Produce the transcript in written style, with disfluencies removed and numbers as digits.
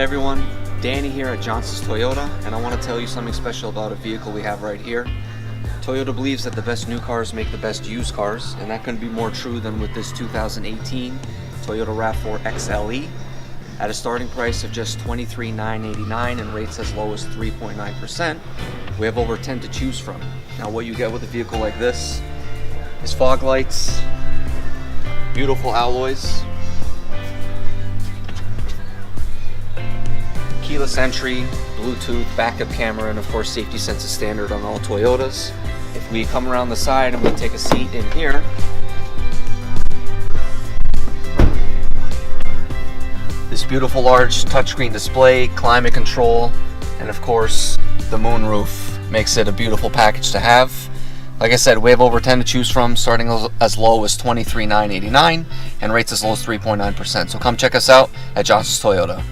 everyone, Danny here at Johnstons Toyota, and I want to tell you something special about a vehicle we have right here. Toyota believes that the best new cars make the best used cars, and that couldn't be more true than with this 2018 Toyota RAV4 XLE at a starting price of just $23,989 and rates as low as 3.9%. We have over 10 to choose from. Now what you get with a vehicle like this is fog lights, beautiful alloys, keyless entry, Bluetooth, backup camera, and of course safety sense is standard on all Toyotas. If we come around the side and we take a seat in here, this beautiful large touchscreen display, climate control, and of course the moonroof makes it a beautiful package to have. Like I said, we have over 10 to choose from, starting as low as $23,989 and rates as low as 3.9%. So come check us out at Johnstons Toyota.